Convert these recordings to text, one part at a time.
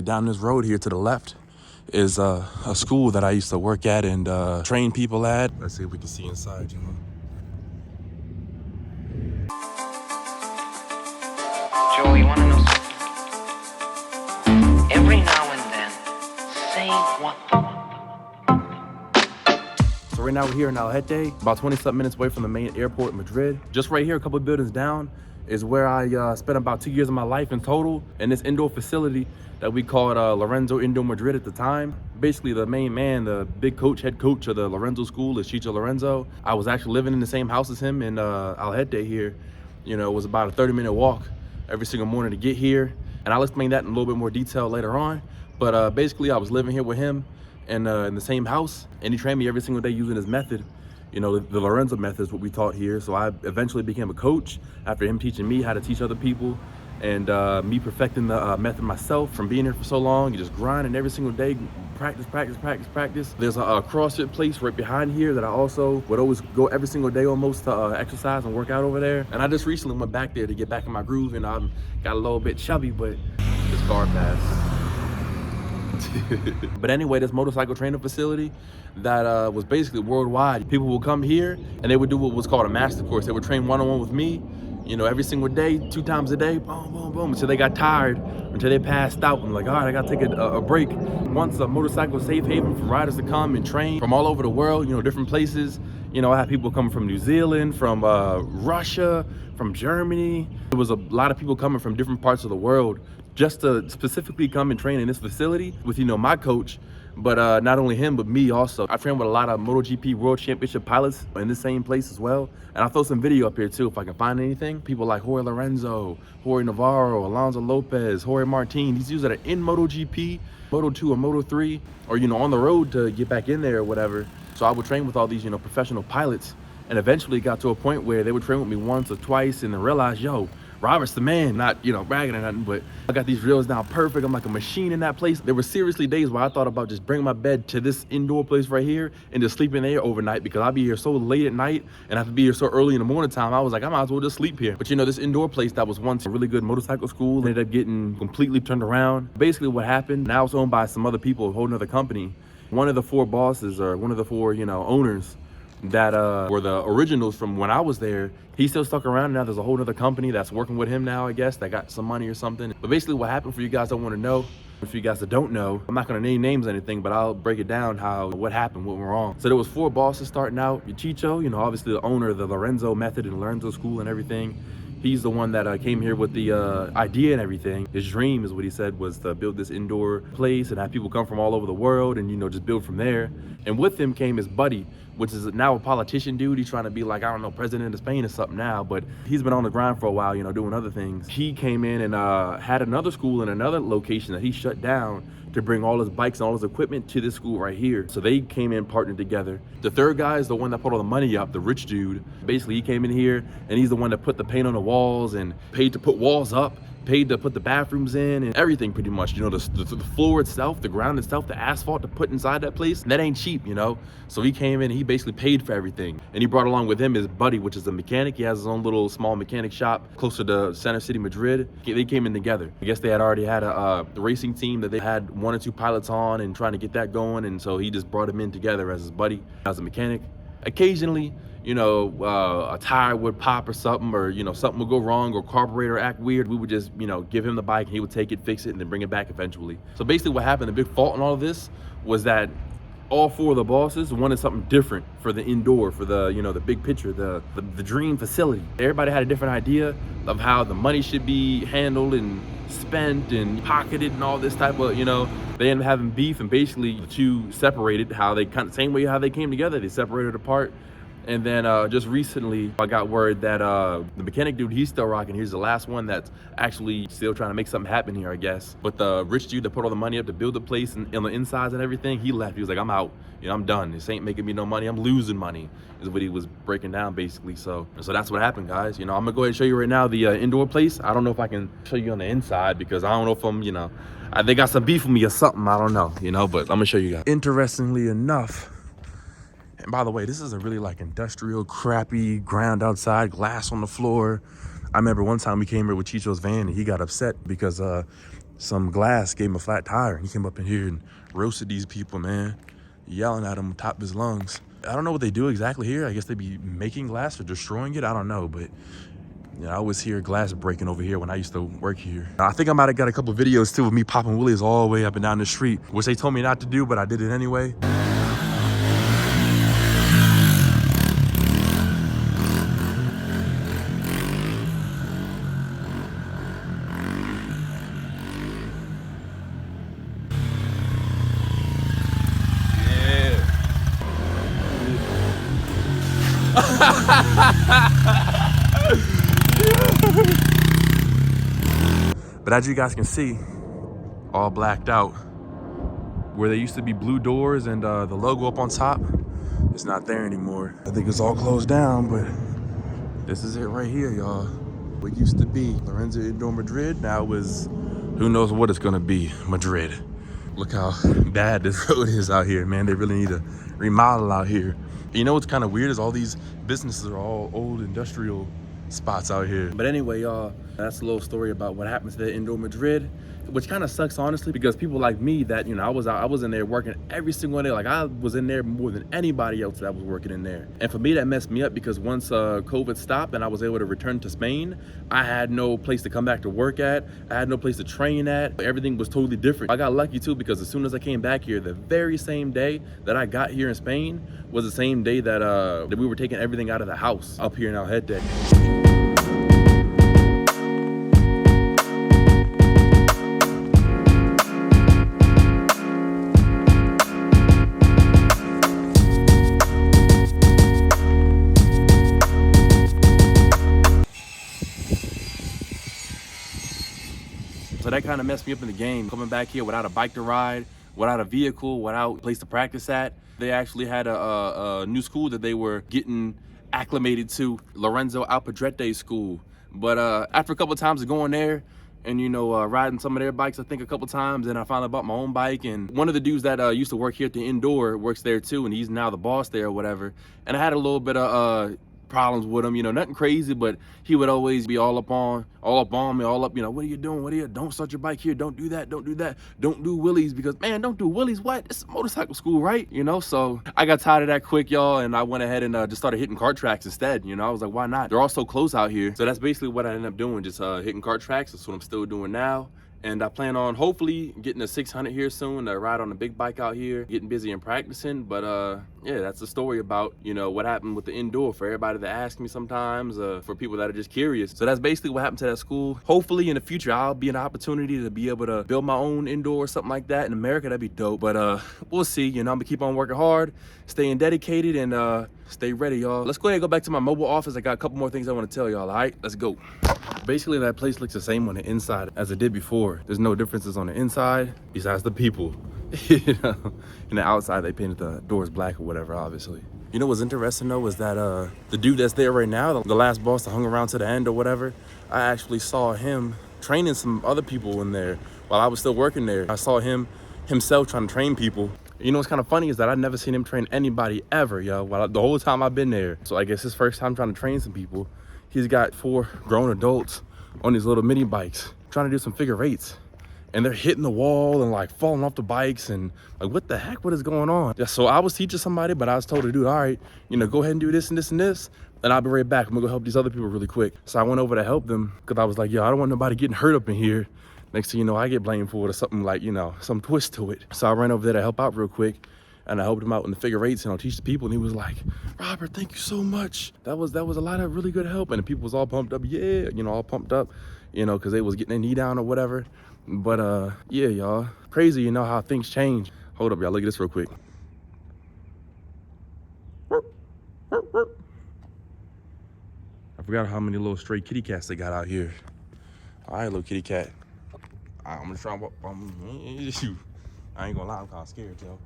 Down this road here to the left is a school that I used to work at and train people at. Let's see if we can see inside, Joe, you wanna know something? Every now and then, say what the. So right now we're here in Alhete, about 20-something minutes away from the main airport in Madrid. Just right here, a couple of buildings down, is where I spent about 2 years of my life in total in this indoor facility that we called Lorenzo Indoor Madrid at the time. Basically the main man, the big coach, head coach of the Lorenzo school is Chicho Lorenzo. I was actually living in the same house as him in Alhete here. You know, it was about a 30-minute walk every single morning to get here. And I'll explain that in a little bit more detail later on. But basically I was living here with him and in the same house, and he trained me every single day using his method. You know, the Lorenzo method is what we taught here. So I eventually became a coach after him teaching me how to teach other people, and me perfecting the method myself from being here for so long. You just grinding every single day, practice. There's a CrossFit place right behind here that I also would always go every single day almost to exercise and work out over there. And I just recently went back there to get back in my groove, and I got a little bit chubby, but it's car pass. But anyway, this motorcycle training facility that was basically worldwide. People would come here and they would do what was called a master course. They would train one-on-one with me, you know, every single day, 2 times a day, boom, boom, boom, until they got tired, until they passed out. I'm like, all right, I gotta take a break. Once a motorcycle safe haven for riders to come and train from all over the world, you know, different places. You know, I had people coming from New Zealand, from Russia, from Germany. There was a lot of people coming from different parts of the world just to specifically come and train in this facility with, you know, my coach. But not only him, but me also. I trained with a lot of MotoGP World Championship pilots in the same place as well. And I'll throw some video up here too if I can find anything. People like Jorge Lorenzo, Jorge Navarro, Alonso Lopez, Jorge Martin. These dudes that are in MotoGP, Moto2 or Moto3, or, you know, on the road to get back in there or whatever. So I would train with all these, you know, professional pilots. And eventually it got to a point where they would train with me once or twice and then realize, yo, Robert's the man, not, you know, bragging or nothing, but I got these reels down perfect. I'm like a machine in that place. There were seriously days where I thought about just bringing my bed to this indoor place right here and just sleeping there overnight, because I'll be here so late at night and I have to be here so early in the morning time. I was like, I might as well just sleep here. But you know, this indoor place that was once a really good motorcycle school ended up getting completely turned around. Basically what happened, now it's owned by some other people, a whole nother company. One of the 4 bosses, or one of the 4, you know, owners that were the originals from when I was there, he still stuck around. And now there's a whole other company that's working with him now, I guess, that got some money or something. But basically what happened, for you guys that want to know, for you guys that don't know, I'm not going to name names or anything, but I'll break it down what happened, what went wrong. So there was 4 bosses starting out. Chicho, you know, obviously the owner of the Lorenzo method and Lorenzo school and everything. He's the one that came here with the idea and everything. His dream, is what he said, was to build this indoor place and have people come from all over the world and, you know, just build from there. And with him came his buddy, which is now a politician dude. He's trying to be like, I don't know, president of Spain or something now, but he's been on the grind for a while, you know, doing other things. He came in and had another school in another location that he shut down to bring all his bikes and all his equipment to this school right here. So they came in, partnered together. The third guy is the one that put all the money up, the rich dude. Basically, he came in here and he's the one that put the paint on the walls and paid to put walls up, paid to put the bathrooms in and everything pretty much. You know, the floor itself, the ground itself, the asphalt to put inside that place, that ain't cheap, you know? So he came in and he basically paid for everything. And he brought along with him his buddy, which is a mechanic. He has his own little small mechanic shop closer to Center City, Madrid. They came in together. I guess they had already had a racing team that they had 1 or 2 pilots on and trying to get that going. And so he just brought him in together as his buddy, as a mechanic. Occasionally, you know, a tire would pop or something, or, you know, something would go wrong, or carburetor act weird. We would just, you know, give him the bike and he would take it, fix it, and then bring it back eventually. So basically what happened, the big fault in all of this was that all 4 of the bosses wanted something different for the indoor, for the, you know, the big picture, the dream facility. Everybody had a different idea of how the money should be handled and spent and pocketed and all this type of, you know, they ended up having beef, and basically the 2 separated. How they kind of, same way how they came together, they separated apart. And then just recently, I got word that the mechanic dude, he's still rocking. He's the last one that's actually still trying to make something happen here, I guess. But the rich dude that put all the money up to build the place and on the insides and everything, he left. He was like, I'm out. You know, I'm done. This ain't making me no money. I'm losing money, is what he was breaking down, basically. So that's what happened, guys. You know, I'm going to go ahead and show you right now the indoor place. I don't know if I can show you on the inside, because I don't know if I'm, you know, they got some beef with me or something. I don't know, you know, but I'm going to show you guys. Interestingly enough, and by the way, this is a really like industrial, crappy ground outside, glass on the floor. I remember one time we came here with Chicho's van and he got upset because some glass gave him a flat tire, and he came up in here and roasted these people, man, yelling at them top of his lungs. I don't know what they do exactly here. I guess they be making glass or destroying it. I don't know, but I always hear glass breaking over here when I used to work here. I think I might have got a couple videos too of me popping wheelies all the way up and down the street, which they told me not to do, but I did it anyway. But as you guys can see, all blacked out. Where there used to be blue doors and the logo up on top, it's not there anymore. I think it's all closed down, but this is it right here, y'all. What used to be Lorenzo Indoor Madrid, now is who knows what it's gonna be, Madrid. Look how bad this road is out here, man. They really need to remodel out here. You know what's kind of weird is all these businesses are all old industrial spots out here. But anyway, y'all, that's a little story about what happened to the Indoor Madrid, which kind of sucks, honestly, because people like me that, I was in there working every single day. Like, I was in there more than anybody else that was working in there. And for me, that messed me up because once COVID stopped and I was able to return to Spain, I had no place to come back to work at. I had no place to train at. Everything was totally different. I got lucky too, because as soon as I came back here, the very same day that I got here in Spain was the same day that we were taking everything out of the house up here in El Hete. So that kind of messed me up in the game. Coming back here without a bike to ride, without a vehicle, without a place to practice at. They actually had a new school that they were getting acclimated to, Lorenzo Alpadrete School. But after a couple of times of going there and, riding some of their bikes, I think a couple times, and I finally bought my own bike. And one of the dudes that used to work here at the Indoor works there too, and he's now the boss there or whatever. And I had a little bit of problems with him, nothing crazy, but he would always be all up on me, what are you doing? Don't start your bike here, don't do that, don't do wheelies, because man, don't do wheelies, what? It's a motorcycle school, right? So I got tired of that quick, y'all, and I went ahead and just started hitting kart tracks instead. I was like, why not? They're all so close out here. So that's basically what I ended up doing, just hitting kart tracks. That's what I'm still doing now. And I plan on hopefully getting a 600 here soon to ride on a big bike out here, getting busy and practicing. But yeah, that's the story about, what happened with the Indoor, for everybody that asks me sometimes, for people that are just curious. So that's basically what happened to that school. Hopefully in the future, I'll be an opportunity to be able to build my own indoor or something like that in America. That'd be dope. But we'll see, I'm gonna keep on working hard, staying dedicated, and stay ready, y'all. Let's go ahead and go back to my mobile office. I got a couple more things I want to tell y'all, all right? Let's go. Basically, that place looks the same on the inside as it did before. There's no differences on the inside besides the people. And the outside, they painted the doors black or whatever, obviously. What's interesting though is that the dude that's there right now, the last boss that hung around to the end or whatever, I actually saw him training some other people in there while I was still working there. I saw himself trying to train people. What's kind of funny is that I've never seen him train anybody ever, yo, the whole time I've been there. So I guess his first time trying to train some people. He's got 4 grown adults on these little mini bikes trying to do some figure eights. And they're hitting the wall and like falling off the bikes and like, what the heck, what is going on? Yeah, so I was teaching somebody, but I was told to do, all right, go ahead and do this and this and this, and I'll be right back. I'm gonna go help these other people really quick. So I went over to help them because I was like, yo, I don't want nobody getting hurt up in here. Next thing you know, I get blamed for it or something like, some twist to it. So I ran over there to help out real quick. And I helped him out in the figure eights, and I'll teach the people. And he was like, Robert, thank you so much. That was a lot of really good help. And the people was all pumped up. Yeah, all pumped up, because they was getting their knee down or whatever. But yeah, y'all, crazy, how things change. Hold up, y'all, look at this real quick. I forgot how many little stray kitty cats they got out here. All right, little kitty cat. I'm gonna try shoot. I ain't gonna lie, I'm kind of scared, yo.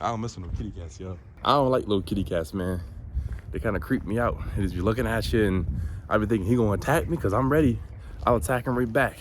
I don't mess with no kitty cats, yo. I don't like little kitty cats, man. They kind of creep me out. They just be looking at you, and I be thinking he gonna attack me because I'm ready. I'll attack him right back.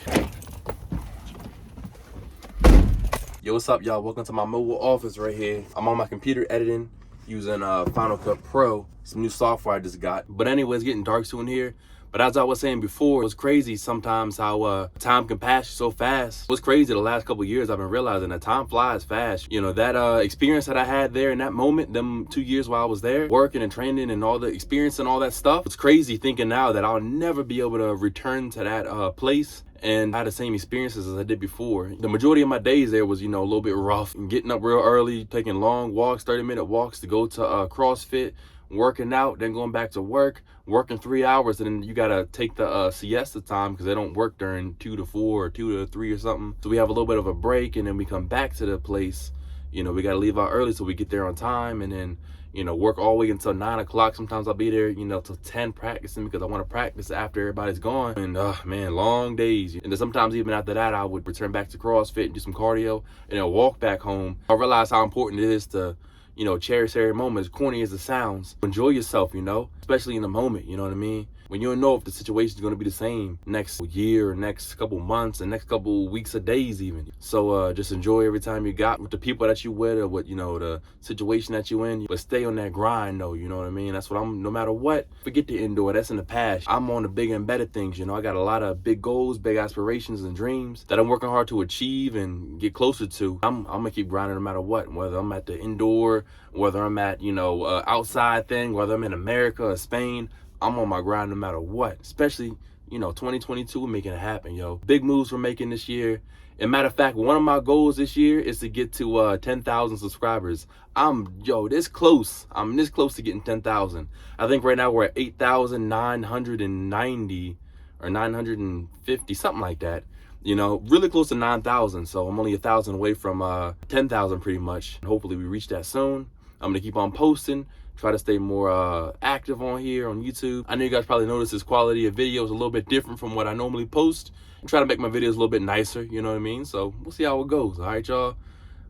Yo, what's up, y'all? Welcome to my mobile office right here. I'm on my computer editing using Final Cut Pro, some new software I just got. But anyway, it's getting dark soon here. But as I was saying before, it was crazy sometimes how time can pass you so fast. It was crazy the last couple of years I've been realizing that time flies fast. You know, that experience that I had there in that moment, them 2 years while I was there, working and training and all the experience and all that stuff, it's crazy thinking now that I'll never be able to return to that place and had the same experiences as I did before. The majority of my days there was, you know, a little bit rough, and getting up real early, taking long walks, 30-minute walks to go to CrossFit, working out, then going back to work, working 3 hours, and then you gotta take the siesta time because they don't work during 2 to 4 or 2 to 3 or something. So we have a little bit of a break, and then we come back to the place. You know, we gotta leave out early so we get there on time, and then, you know, work all the way until 9 o'clock. Sometimes I'll be there, you know, till 10 practicing because I want to practice after everybody's gone. And man, long days. And then sometimes even after that, I would return back to CrossFit and do some cardio and then walk back home. I realized how important it is to, you know, cherish every moment, as corny as it sounds. Enjoy yourself, you know, especially in the moment, you know what I mean? When you don't know if the situation is going to be the same next year or next couple months and next couple weeks or days even. So just enjoy every time you got with the people that you with or with, you know, the situation that you in. But stay on that grind though, you know what I mean? That's what I'm, no matter what, forget the indoor, that's in the past. I'm on the bigger and better things, you know. I got a lot of big goals, big aspirations and dreams that I'm working hard to achieve and get closer to. I'm gonna keep grinding no matter what, whether I'm at the indoor, whether I'm at, you know, outside thing, whether I'm in America or Spain. I'm on my grind no matter what, especially, you know, 2022, we're making it happen, yo. Big moves we're making this year. And matter of fact, one of my goals this year is to get to 10,000 subscribers. I'm this close. I'm this close to getting 10,000. I think right now we're at 8,990 or 950, something like that. You know, really close to 9,000. So I'm only 1,000 away from 10,000 pretty much. Hopefully we reach that soon. I'm gonna keep on posting. Try to stay more active on here on YouTube. I know you guys probably noticed this quality of videos a little bit different from what I normally post. I'm trying to make my videos a little bit nicer, you know what I mean? So we'll see how it goes, all right, y'all?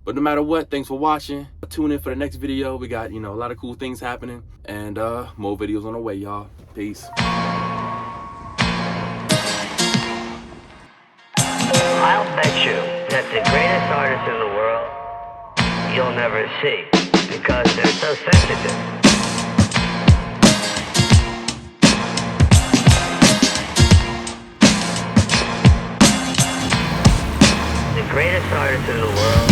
But no matter what, thanks for watching. Tune in for the next video. We got, you know, a lot of cool things happening, and more videos on the way, y'all. Peace. I'll bet you that the greatest artists in the world you'll never see because they're so sensitive. The greatest artists in the world